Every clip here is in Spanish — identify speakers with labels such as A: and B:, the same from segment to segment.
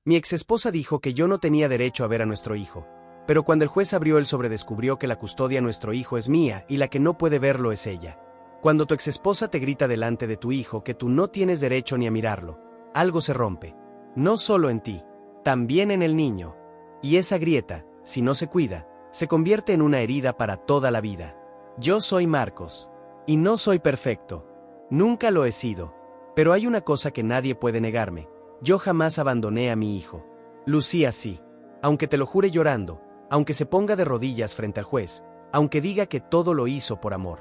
A: Mi exesposa dijo que yo no tenía derecho a ver a nuestro hijo, pero cuando el juez abrió el sobre descubrió que la custodia a nuestro hijo es mía y la que no puede verlo es ella. Cuando tu exesposa te grita delante de tu hijo que tú no tienes derecho ni a mirarlo, algo se rompe. No solo en ti, también en el niño. Y esa grieta, si no se cuida, se convierte en una herida para toda la vida. Yo soy Marcos. Y no soy perfecto. Nunca lo he sido. Pero hay una cosa que nadie puede negarme. Yo jamás abandoné a mi hijo. Lucía sí. Aunque te lo jure llorando, aunque se ponga de rodillas frente al juez, aunque diga que todo lo hizo por amor.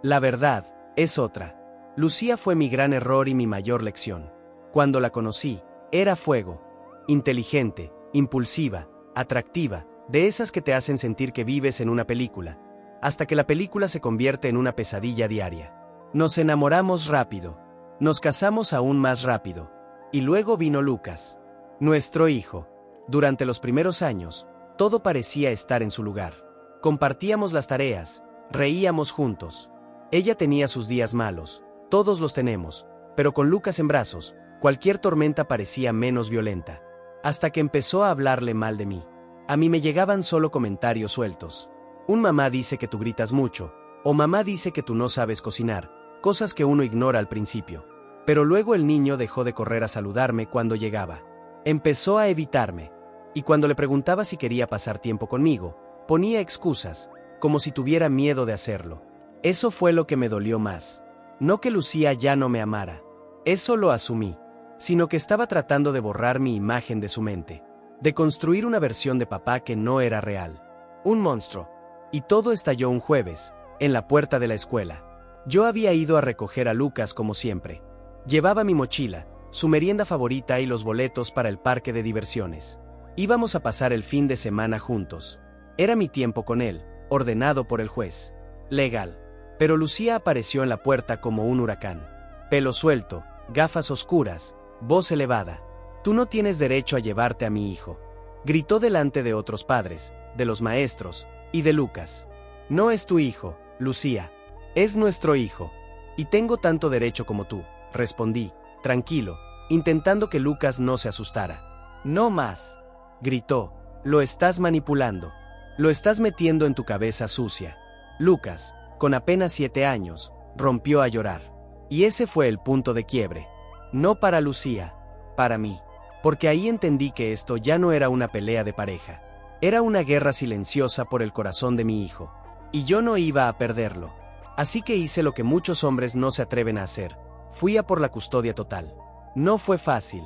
A: La verdad es otra. Lucía fue mi gran error y mi mayor lección. Cuando la conocí, era fuego. Inteligente, impulsiva, atractiva, de esas que te hacen sentir que vives en una película, hasta que la película se convierte en una pesadilla diaria. Nos enamoramos rápido. Nos casamos aún más rápido. Y luego vino Lucas, nuestro hijo. Durante los primeros años, todo parecía estar en su lugar. Compartíamos las tareas, reíamos juntos. Ella tenía sus días malos, todos los tenemos, pero con Lucas en brazos, cualquier tormenta parecía menos violenta. Hasta que empezó a hablarle mal de mí. A mí me llegaban solo comentarios sueltos. Un mamá dice que tú gritas mucho, o mamá dice que tú no sabes cocinar, cosas que uno ignora al principio. Pero luego el niño dejó de correr a saludarme cuando llegaba. Empezó a evitarme. Y cuando le preguntaba si quería pasar tiempo conmigo, ponía excusas, como si tuviera miedo de hacerlo. Eso fue lo que me dolió más. No que Lucía ya no me amara. Eso lo asumí. Sino que estaba tratando de borrar mi imagen de su mente. De construir una versión de papá que no era real. Un monstruo. Y todo estalló un jueves, en la puerta de la escuela. Yo había ido a recoger a Lucas como siempre. Llevaba mi mochila, su merienda favorita y los boletos para el parque de diversiones. Íbamos a pasar el fin de semana juntos. Era mi tiempo con él, ordenado por el juez. Legal. Pero Lucía apareció en la puerta como un huracán. Pelo suelto, gafas oscuras, voz elevada. Tú no tienes derecho a llevarte a mi hijo. Gritó delante de otros padres, de los maestros, y de Lucas. No es tu hijo, Lucía. Es nuestro hijo. Y tengo tanto derecho como tú, respondí, tranquilo, intentando que Lucas no se asustara. No más. Gritó, lo estás manipulando. Lo estás metiendo en tu cabeza sucia. Lucas, con apenas 7 años, rompió a llorar. Y ese fue el punto de quiebre. No para Lucía, para mí. Porque ahí entendí que esto ya no era una pelea de pareja. Era una guerra silenciosa por el corazón de mi hijo. Y yo no iba a perderlo. Así que hice lo que muchos hombres no se atreven a hacer. Fui a por la custodia total. No fue fácil.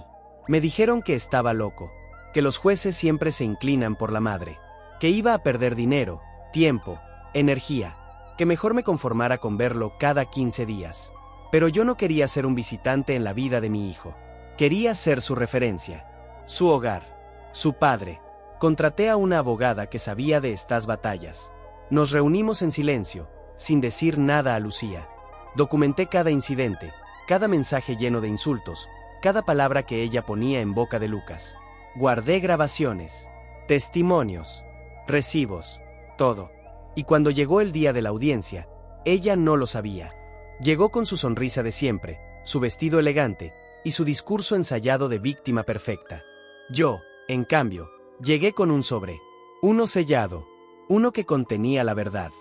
A: Me dijeron que estaba loco. Que los jueces siempre se inclinan por la madre. Que iba a perder dinero, tiempo, energía. Que mejor me conformara con verlo cada 15 días. Pero yo no quería ser un visitante en la vida de mi hijo. Quería ser su referencia. Su hogar. Su padre. Contraté a una abogada que sabía de estas batallas. Nos reunimos en silencio, sin decir nada a Lucía. Documenté cada incidente, cada mensaje lleno de insultos, cada palabra que ella ponía en boca de Lucas. Guardé grabaciones, testimonios, recibos, todo. Y cuando llegó el día de la audiencia, ella no lo sabía. Llegó con su sonrisa de siempre, su vestido elegante, y su discurso ensayado de víctima perfecta. Yo, en cambio, llegué con un sobre. Uno sellado. Uno que contenía la verdad.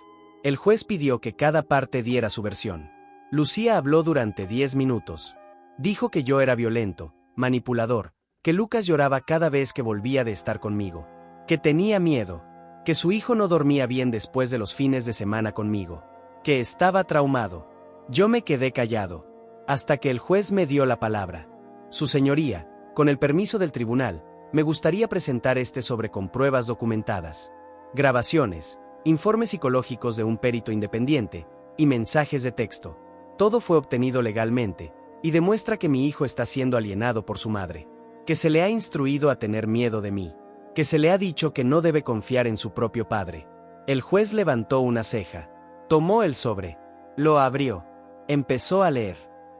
A: El juez pidió que cada parte diera su versión. Lucía habló durante 10 minutos. Dijo que yo era violento, manipulador, que Lucas lloraba cada vez que volvía de estar conmigo, que tenía miedo, que su hijo no dormía bien después de los fines de semana conmigo, que estaba traumado. Yo me quedé callado, hasta que el juez me dio la palabra. Su señoría, con el permiso del tribunal, me gustaría presentar este sobre con pruebas documentadas. Grabaciones, informes psicológicos de un perito independiente, y mensajes de texto. Todo fue obtenido legalmente, y demuestra que mi hijo está siendo alienado por su madre, que se le ha instruido a tener miedo de mí, que se le ha dicho que no debe confiar en su propio padre. El juez levantó una ceja, tomó el sobre, lo abrió, empezó a leer.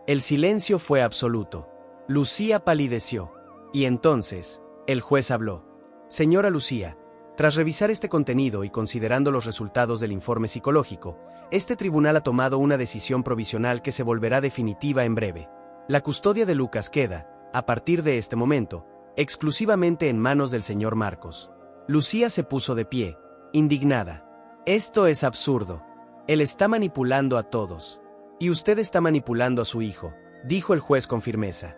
A: El silencio fue absoluto. Lucía palideció, y entonces, el juez habló. Señora Lucía, tras revisar este contenido y considerando los resultados del informe psicológico, este tribunal ha tomado una decisión provisional que se volverá definitiva en breve. La custodia de Lucas queda, a partir de este momento, exclusivamente en manos del señor Marcos. Lucía se puso de pie, indignada. Esto es absurdo. Él está manipulando a todos. Y usted está manipulando a su hijo, dijo el juez con firmeza.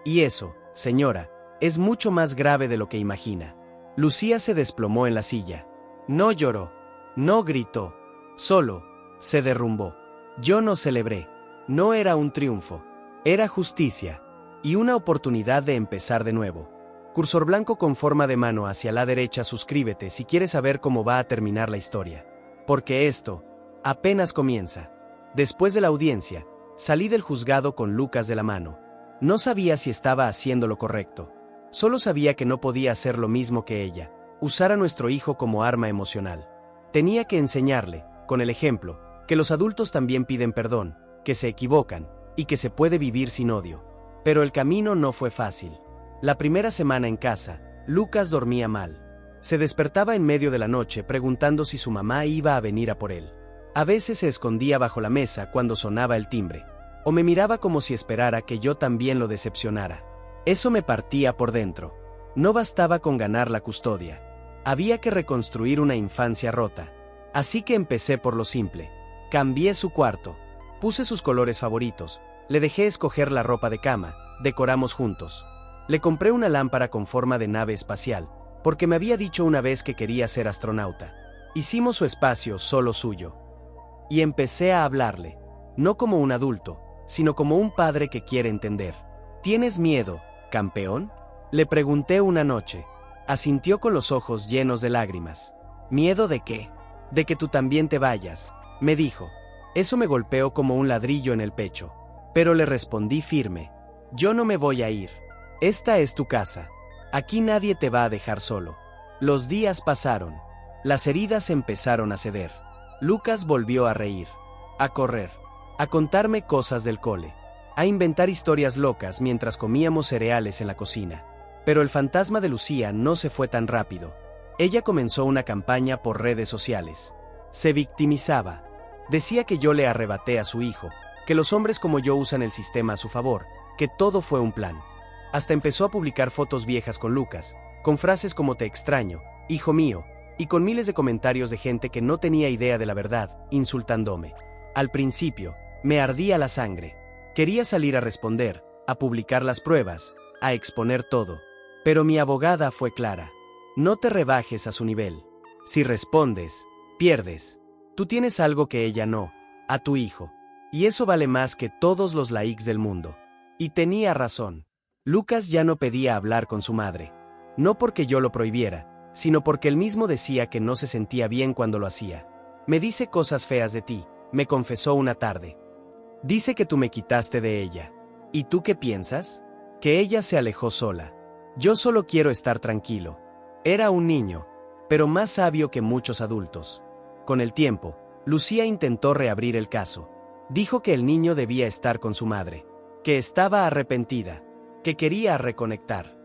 A: Y eso, señora, es mucho más grave de lo que imagina. Lucía se desplomó en la silla. No lloró, no gritó, solo se derrumbó. Yo no celebré. No era un triunfo, era justicia y una oportunidad de empezar de nuevo. Cursor blanco con forma de mano hacia la derecha, suscríbete si quieres saber cómo va a terminar la historia. Porque esto apenas comienza. Después de la audiencia, salí del juzgado con Lucas de la mano. No sabía si estaba haciendo lo correcto. Solo sabía que no podía hacer lo mismo que ella, usar a nuestro hijo como arma emocional. Tenía que enseñarle, con el ejemplo, que los adultos también piden perdón, que se equivocan, y que se puede vivir sin odio. Pero el camino no fue fácil. La primera semana en casa, Lucas dormía mal. Se despertaba en medio de la noche preguntando si su mamá iba a venir a por él. A veces se escondía bajo la mesa cuando sonaba el timbre, o me miraba como si esperara que yo también lo decepcionara. Eso me partía por dentro. No bastaba con ganar la custodia. Había que reconstruir una infancia rota. Así que empecé por lo simple. Cambié su cuarto. Puse sus colores favoritos. Le dejé escoger la ropa de cama. Decoramos juntos. Le compré una lámpara con forma de nave espacial, porque me había dicho una vez que quería ser astronauta. Hicimos su espacio solo suyo. Y empecé a hablarle, no como un adulto, sino como un padre que quiere entender. ¿Tienes miedo, campeón? Le pregunté una noche. Asintió con los ojos llenos de lágrimas. ¿Miedo de qué? De que tú también te vayas, me dijo. Eso me golpeó como un ladrillo en el pecho. Pero le respondí firme. Yo no me voy a ir. Esta es tu casa. Aquí nadie te va a dejar solo. Los días pasaron. Las heridas empezaron a ceder. Lucas volvió a reír, a correr, a contarme cosas del cole, a inventar historias locas mientras comíamos cereales en la cocina. Pero el fantasma de Lucía no se fue tan rápido. Ella comenzó una campaña por redes sociales. Se victimizaba. Decía que yo le arrebaté a su hijo, que los hombres como yo usan el sistema a su favor, que todo fue un plan. Hasta empezó a publicar fotos viejas con Lucas, con frases como te extraño, hijo mío, y con miles de comentarios de gente que no tenía idea de la verdad, insultándome. Al principio, me ardía la sangre. Quería salir a responder, a publicar las pruebas, a exponer todo. Pero mi abogada fue clara. No te rebajes a su nivel. Si respondes, pierdes. Tú tienes algo que ella no, a tu hijo. Y eso vale más que todos los likes del mundo. Y tenía razón. Lucas ya no pedía hablar con su madre. No porque yo lo prohibiera, sino porque él mismo decía que no se sentía bien cuando lo hacía. Me dice cosas feas de ti, me confesó una tarde. Dice que tú me quitaste de ella. ¿Y tú qué piensas? Que ella se alejó sola. Yo solo quiero estar tranquilo. Era un niño, pero más sabio que muchos adultos. Con el tiempo, Lucía intentó reabrir el caso. Dijo que el niño debía estar con su madre, que estaba arrepentida, que quería reconectar.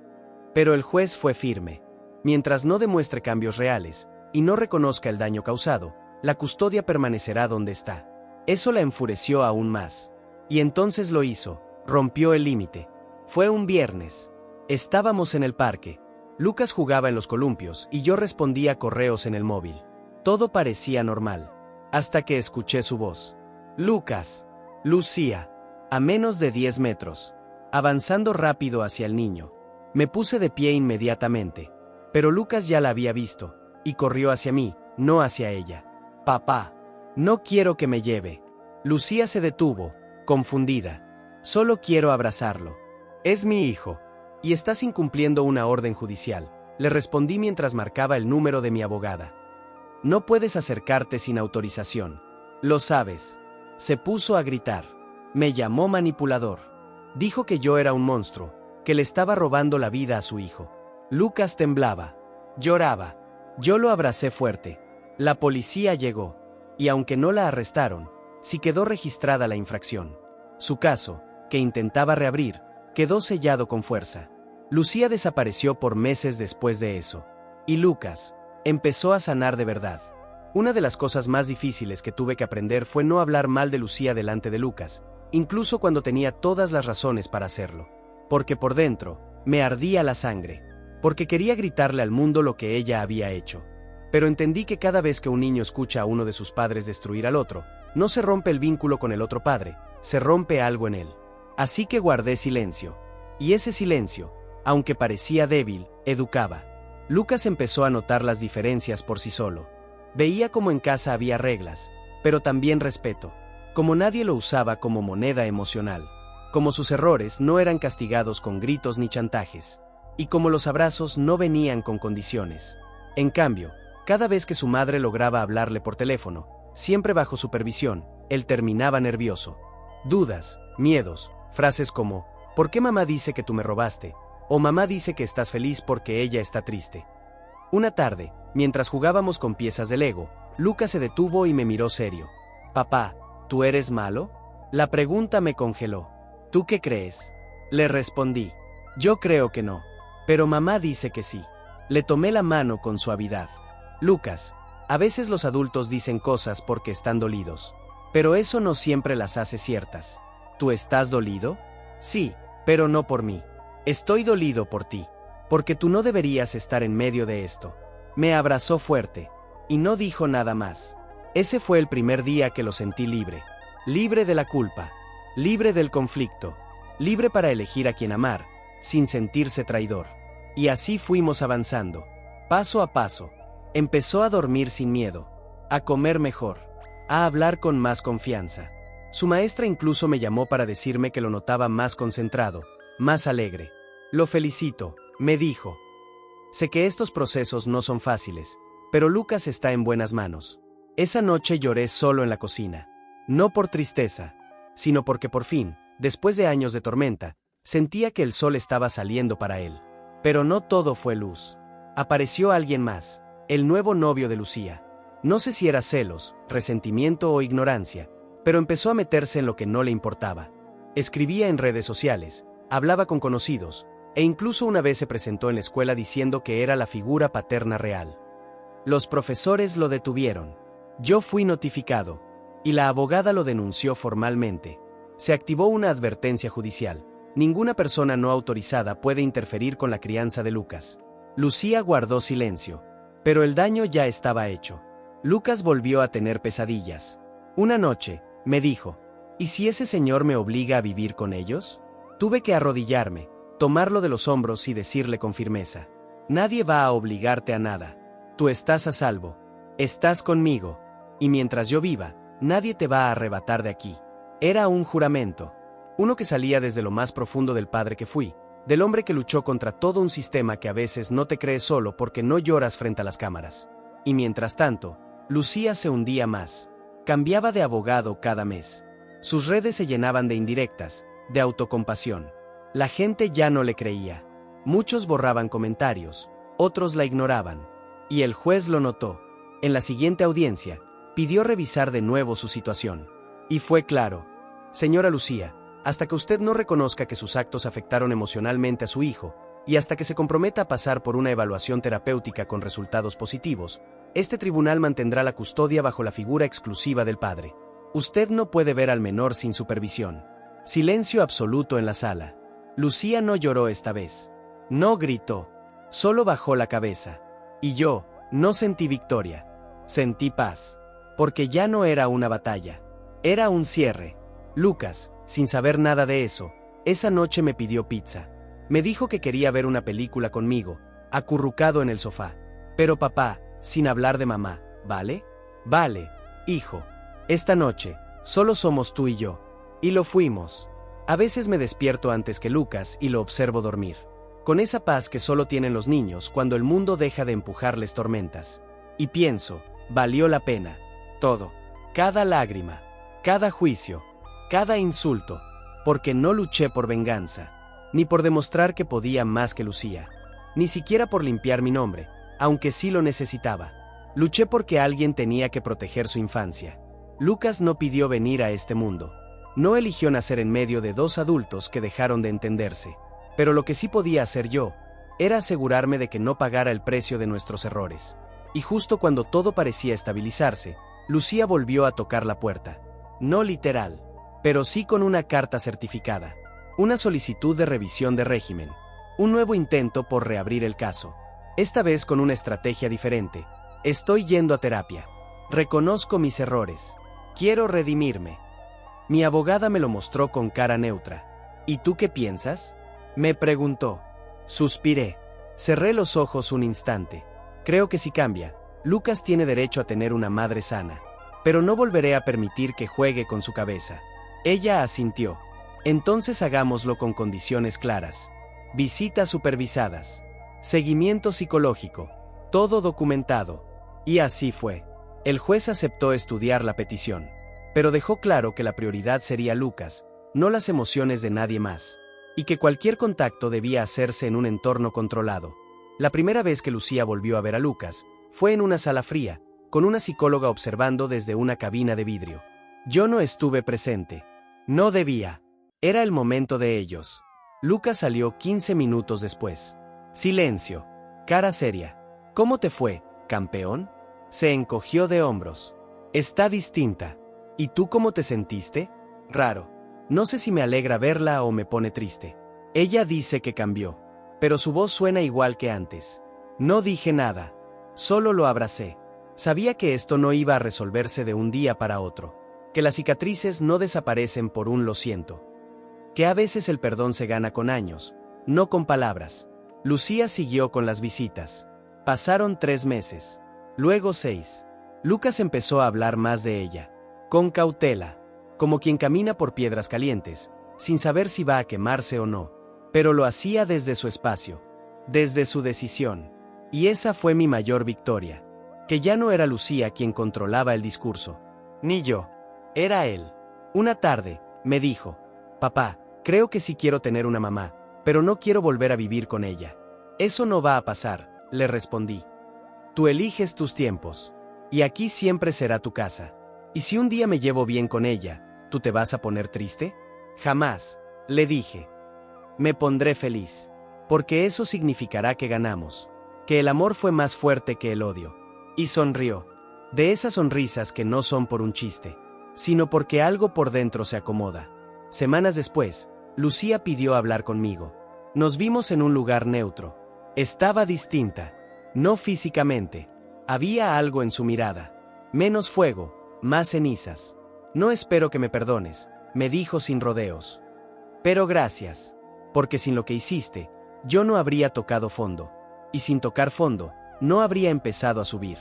A: Pero el juez fue firme. Mientras no demuestre cambios reales y no reconozca el daño causado, la custodia permanecerá donde está. Eso la enfureció aún más. Y entonces lo hizo, rompió el límite. Fue un viernes. Estábamos en el parque. Lucas jugaba en los columpios y yo respondía correos en el móvil. Todo parecía normal. Hasta que escuché su voz. Lucas. Lucía. A menos de 10 metros. Avanzando rápido hacia el niño. Me puse de pie inmediatamente. Pero Lucas ya la había visto, y corrió hacia mí, no hacia ella. Papá. No quiero que me lleve. Lucía se detuvo, confundida. Solo quiero abrazarlo. Es mi hijo. Y estás incumpliendo una orden judicial, le respondí mientras marcaba el número de mi abogada. No puedes acercarte sin autorización. Lo sabes. Se puso a gritar. Me llamó manipulador. Dijo que yo era un monstruo, que le estaba robando la vida a su hijo. Lucas temblaba. Lloraba. Yo lo abracé fuerte. La policía llegó. Y aunque no la arrestaron, sí quedó registrada la infracción. Su caso, que intentaba reabrir, quedó sellado con fuerza. Lucía desapareció por meses después de eso. Y Lucas empezó a sanar de verdad. Una de las cosas más difíciles que tuve que aprender fue no hablar mal de Lucía delante de Lucas, incluso cuando tenía todas las razones para hacerlo. Porque por dentro, Me ardía la sangre, porque quería gritarle al mundo lo que ella había hecho. Pero entendí que cada vez que un niño escucha a uno de sus padres destruir al otro, no se rompe el vínculo con el otro padre, se rompe algo en él. Así que guardé silencio. Y ese silencio, aunque parecía débil, educaba. Lucas empezó a notar las diferencias por sí solo. Veía como en casa había reglas, pero también respeto. Como nadie lo usaba como moneda emocional. Como sus errores no eran castigados con gritos ni chantajes. Y como los abrazos no venían con condiciones. En cambio, cada vez que su madre lograba hablarle por teléfono, siempre bajo supervisión, él terminaba nervioso. Dudas, miedos, frases como, ¿por qué mamá dice que tú me robaste? O mamá dice que estás feliz porque ella está triste. Una tarde, mientras jugábamos con piezas de Lego, Lucas se detuvo y me miró serio. Papá, ¿tú eres malo? La pregunta me congeló. ¿Tú qué crees? Le respondí. Yo creo que no. Pero mamá dice que sí. Le tomé la mano con suavidad. Lucas, a veces los adultos dicen cosas porque están dolidos. Pero eso no siempre las hace ciertas. ¿Tú estás dolido? Sí, pero no por mí. Estoy dolido por ti. Porque tú no deberías estar en medio de esto. Me abrazó fuerte. Y no dijo nada más. Ese fue el primer día que lo sentí libre. Libre de la culpa. Libre del conflicto. Libre para elegir a quien amar, sin sentirse traidor. Y así fuimos avanzando. Paso a paso. Empezó a dormir sin miedo. A comer mejor. A hablar con más confianza. Su maestra incluso me llamó para decirme que lo notaba más concentrado, más alegre. Lo felicito, me dijo. Sé que estos procesos no son fáciles, pero Lucas está en buenas manos. Esa noche lloré solo en la cocina. No por tristeza, sino porque por fin, después de años de tormenta, sentía que el sol estaba saliendo para él. Pero no todo fue luz. Apareció alguien más, el nuevo novio de Lucía. No sé si era celos, resentimiento o ignorancia, pero empezó a meterse en lo que no le importaba. Escribía en redes sociales, hablaba con conocidos, e incluso una vez se presentó en la escuela diciendo que era la figura paterna real. Los profesores lo detuvieron. Yo fui notificado, y la abogada lo denunció formalmente. Se activó una advertencia judicial. Ninguna persona no autorizada puede interferir con la crianza de Lucas. Lucía guardó silencio, pero el daño ya estaba hecho. Lucas volvió a tener pesadillas. Una noche, me dijo, ¿y si ese señor me obliga a vivir con ellos? Tuve que arrodillarme, tomarlo de los hombros y decirle con firmeza, nadie va a obligarte a nada. Tú estás a salvo. Estás conmigo. Y mientras yo viva, nadie te va a arrebatar de aquí. Era un juramento. Uno que salía desde lo más profundo del padre que fui, del hombre que luchó contra todo un sistema que a veces no te crees solo porque no lloras frente a las cámaras. Y mientras tanto, Lucía se hundía más. Cambiaba de abogado cada mes. Sus redes se llenaban de indirectas, de autocompasión. La gente ya no le creía. Muchos borraban comentarios, otros la ignoraban. Y el juez lo notó. En la siguiente audiencia, pidió revisar de nuevo su situación. Y fue claro. Señora Lucía, hasta que usted no reconozca que sus actos afectaron emocionalmente a su hijo, y hasta que se comprometa a pasar por una evaluación terapéutica con resultados positivos, este tribunal mantendrá la custodia bajo la figura exclusiva del padre. Usted no puede ver al menor sin supervisión. Silencio absoluto en la sala. Lucía no lloró esta vez. No gritó. Solo bajó la cabeza. Y yo, no sentí victoria. Sentí paz. Porque ya no era una batalla. Era un cierre. Lucas, sin saber nada de eso, esa noche me pidió pizza. Me dijo que quería ver una película conmigo, acurrucado en el sofá. Pero papá, sin hablar de mamá, ¿vale? Vale, hijo. Esta noche, solo somos tú y yo. Y lo fuimos. A veces me despierto antes que Lucas y lo observo dormir. Con esa paz que solo tienen los niños cuando el mundo deja de empujarles tormentas. Y pienso, valió la pena. Todo. Cada lágrima. Cada juicio. Cada insulto. Porque no luché por venganza. Ni por demostrar que podía más que Lucía. Ni siquiera por limpiar mi nombre, aunque sí lo necesitaba. Luché porque alguien tenía que proteger su infancia. Lucas no pidió venir a este mundo. No eligió nacer en medio de dos adultos que dejaron de entenderse. Pero lo que sí podía hacer yo, era asegurarme de que no pagara el precio de nuestros errores. Y justo cuando todo parecía estabilizarse, Lucía volvió a tocar la puerta. No literal, pero sí con una carta certificada. Una solicitud de revisión de régimen. Un nuevo intento por reabrir el caso. Esta vez con una estrategia diferente. Estoy yendo a terapia. Reconozco mis errores. Quiero redimirme. Mi abogada me lo mostró con cara neutra. ¿Y tú qué piensas?, me preguntó. Suspiré. Cerré los ojos un instante. Creo que si cambia, Lucas tiene derecho a tener una madre sana. Pero no volveré a permitir que juegue con su cabeza. Ella asintió. Entonces hagámoslo con condiciones claras. Visitas supervisadas. Seguimiento psicológico. Todo documentado. Y así fue. El juez aceptó estudiar la petición. Pero dejó claro que la prioridad sería Lucas, no las emociones de nadie más. Y que cualquier contacto debía hacerse en un entorno controlado. La primera vez que Lucía volvió a ver a Lucas, fue en una sala fría, con una psicóloga observando desde una cabina de vidrio. Yo no estuve presente. No debía. Era el momento de ellos. Lucas salió 15 minutos después. Silencio. Cara seria. ¿Cómo te fue, campeón? Se encogió de hombros. Está distinta. ¿Y tú cómo te sentiste? Raro. No sé si me alegra verla o me pone triste. Ella dice que cambió, pero su voz suena igual que antes. No dije nada. Solo lo abracé. Sabía que esto no iba a resolverse de un día para otro. Que las cicatrices no desaparecen por un lo siento. Que a veces el perdón se gana con años, no con palabras. Lucía siguió con las visitas. Pasaron 3 meses. Luego 6. Lucas empezó a hablar más de ella. Con cautela. Como quien camina por piedras calientes, sin saber si va a quemarse o no. Pero lo hacía desde su espacio. Desde su decisión. Y esa fue mi mayor victoria. Que ya no era Lucía quien controlaba el discurso. Ni yo. Era él. Una tarde, me dijo: papá, creo que sí quiero tener una mamá, pero no quiero volver a vivir con ella. Eso no va a pasar, le respondí. Tú eliges tus tiempos. Y aquí siempre será tu casa. Y si un día me llevo bien con ella, ¿tú te vas a poner triste? Jamás, le dije. Me pondré feliz. Porque eso significará que ganamos. Que el amor fue más fuerte que el odio. Y sonrió. De esas sonrisas que no son por un chiste, sino porque algo por dentro se acomoda. Semanas después, Lucía pidió hablar conmigo. Nos vimos en un lugar neutro. Estaba distinta. No físicamente. Había algo en su mirada. Menos fuego, más cenizas. No espero que me perdones, me dijo sin rodeos. Pero gracias. Porque sin lo que hiciste, yo no habría tocado fondo. Y sin tocar fondo, no habría empezado a subir.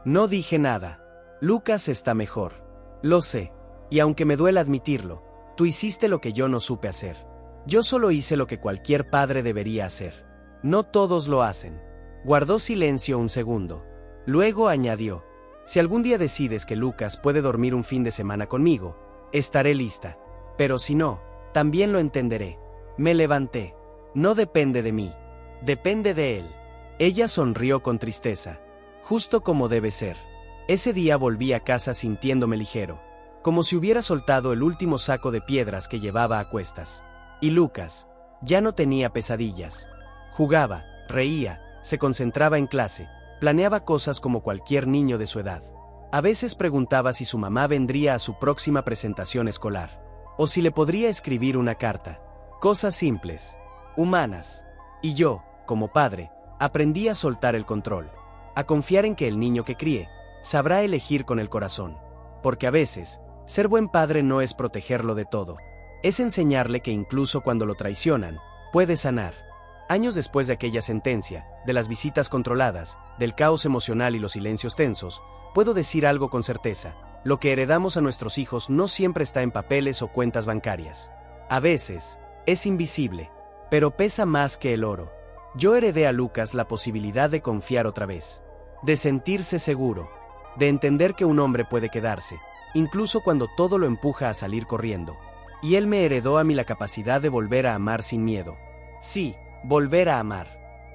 A: No dije nada. Lucas está mejor. Lo sé. Y aunque me duele admitirlo, tú hiciste lo que yo no supe hacer. Yo solo hice lo que cualquier padre debería hacer. No todos lo hacen. Guardó silencio un segundo. Luego añadió: si algún día decides que Lucas puede dormir un fin de semana conmigo, estaré lista. Pero si no, también lo entenderé. Me levanté. No depende de mí. Depende de él. Ella sonrió con tristeza. Justo como debe ser. Ese día volví a casa sintiéndome ligero. Como si hubiera soltado el último saco de piedras que llevaba a cuestas. Y Lucas ya no tenía pesadillas. Jugaba, reía, se concentraba en clase, planeaba cosas como cualquier niño de su edad. A veces preguntaba si su mamá vendría a su próxima presentación escolar. O si le podría escribir una carta. Cosas simples, humanas. Y yo, como padre, aprendí a soltar el control. A confiar en que el niño que críe sabrá elegir con el corazón. Porque a veces, ser buen padre no es protegerlo de todo. Es enseñarle que incluso cuando lo traicionan, puede sanar. Años después de aquella sentencia, de las visitas controladas, del caos emocional y los silencios tensos, puedo decir algo con certeza: lo que heredamos a nuestros hijos no siempre está en papeles o cuentas bancarias. A veces, es invisible, pero pesa más que el oro. Yo heredé a Lucas la posibilidad de confiar otra vez, de sentirse seguro, de entender que un hombre puede quedarse, incluso cuando todo lo empuja a salir corriendo. Y él me heredó a mí la capacidad de volver a amar sin miedo. Sí, volver a amar.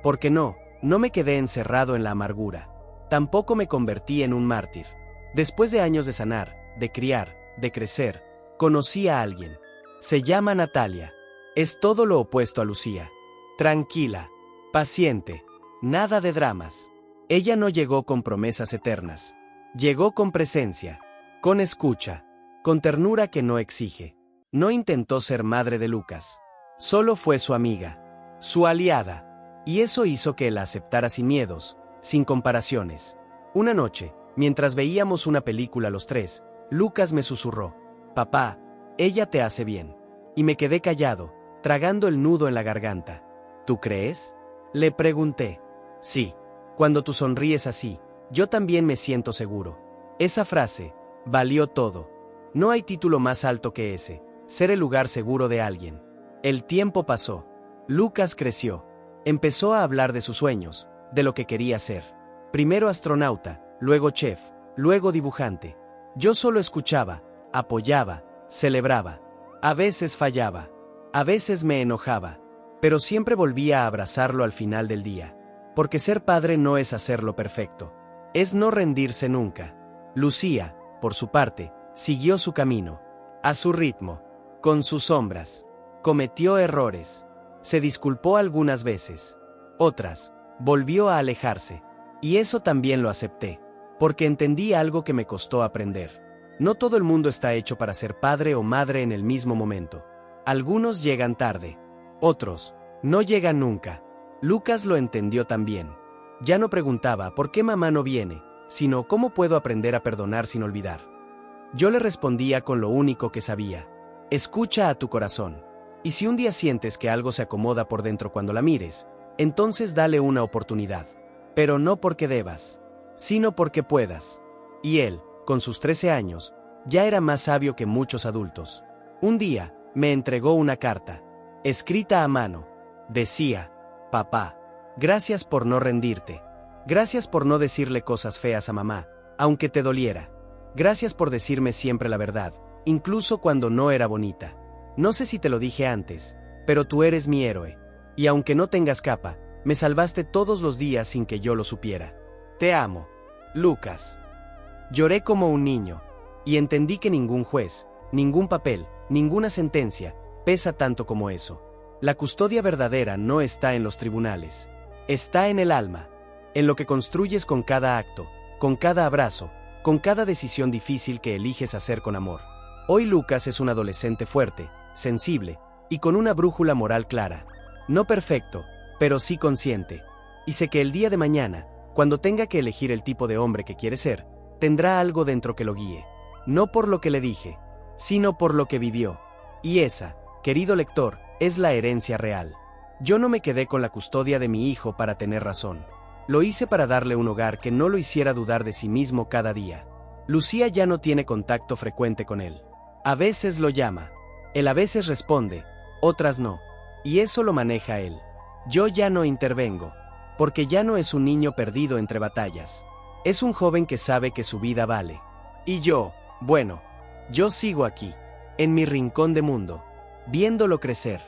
A: Porque no me quedé encerrado en la amargura. Tampoco me convertí en un mártir. Después de años de sanar, de criar, de crecer, conocí a alguien. Se llama Natalia. Es todo lo opuesto a Lucía. Tranquila, paciente, nada de dramas. Ella no llegó con promesas eternas. Llegó con presencia, con escucha, con ternura que no exige. No intentó ser madre de Lucas. Solo fue su amiga, su aliada. Y eso hizo que la aceptara sin miedos, sin comparaciones. Una noche, mientras veíamos una película los tres, Lucas me susurró: «Papá, ella te hace bien». Y me quedé callado, tragando el nudo en la garganta. «¿Tú crees?», le pregunté. «Sí. Cuando tú sonríes así, yo también me siento seguro». Esa frase valió todo. No hay título más alto que ese, ser el lugar seguro de alguien. El tiempo pasó. Lucas creció. Empezó a hablar de sus sueños, de lo que quería ser. Primero astronauta, luego chef, luego dibujante. Yo solo escuchaba, apoyaba, celebraba. A veces fallaba, a veces me enojaba, pero siempre volvía a abrazarlo al final del día. Porque ser padre no es hacerlo perfecto, es no rendirse nunca. Lucía, por su parte, siguió su camino, a su ritmo, con sus sombras. Cometió errores, se disculpó algunas veces, otras, volvió a alejarse. Y eso también lo acepté, porque entendí algo que me costó aprender. No todo el mundo está hecho para ser padre o madre en el mismo momento. Algunos llegan tarde, otros no llegan nunca. Lucas lo entendió también. Ya no preguntaba ¿por qué mamá no viene?, sino ¿cómo puedo aprender a perdonar sin olvidar? Yo le respondía con lo único que sabía: escucha a tu corazón. Y si un día sientes que algo se acomoda por dentro cuando la mires, entonces dale una oportunidad. Pero no porque debas, sino porque puedas. Y él, con sus 13 años, ya era más sabio que muchos adultos. Un día, me entregó una carta, escrita a mano. Decía: «Papá, gracias por no rendirte. Gracias por no decirle cosas feas a mamá, aunque te doliera. Gracias por decirme siempre la verdad, incluso cuando no era bonita. No sé si te lo dije antes, pero tú eres mi héroe. Y aunque no tengas capa, me salvaste todos los días sin que yo lo supiera. Te amo, Lucas». Lloré como un niño, y entendí que ningún juez, ningún papel, ninguna sentencia, pesa tanto como eso. La custodia verdadera no está en los tribunales. Está en el alma, en lo que construyes con cada acto, con cada abrazo, con cada decisión difícil que eliges hacer con amor. Hoy Lucas es un adolescente fuerte, sensible, y con una brújula moral clara. No perfecto, pero sí consciente. Y sé que el día de mañana, cuando tenga que elegir el tipo de hombre que quiere ser, tendrá algo dentro que lo guíe. No por lo que le dije, sino por lo que vivió. Y esa, querido lector, es la herencia real. Yo no me quedé con la custodia de mi hijo para tener razón. Lo hice para darle un hogar que no lo hiciera dudar de sí mismo cada día. Lucía ya no tiene contacto frecuente con él. A veces lo llama. Él a veces responde, otras no. Y eso lo maneja él. Yo ya no intervengo, porque ya no es un niño perdido entre batallas. Es un joven que sabe que su vida vale. Y yo, bueno, yo sigo aquí, en mi rincón de mundo, viéndolo crecer,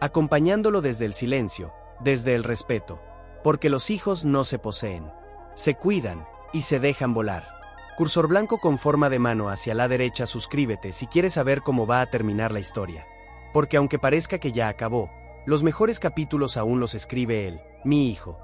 A: acompañándolo desde el silencio, desde el respeto, porque los hijos no se poseen, se cuidan y se dejan volar. Cursor blanco con forma de mano hacia la derecha, suscríbete si quieres saber cómo va a terminar la historia. Porque aunque parezca que ya acabó, los mejores capítulos aún los escribe él, mi hijo.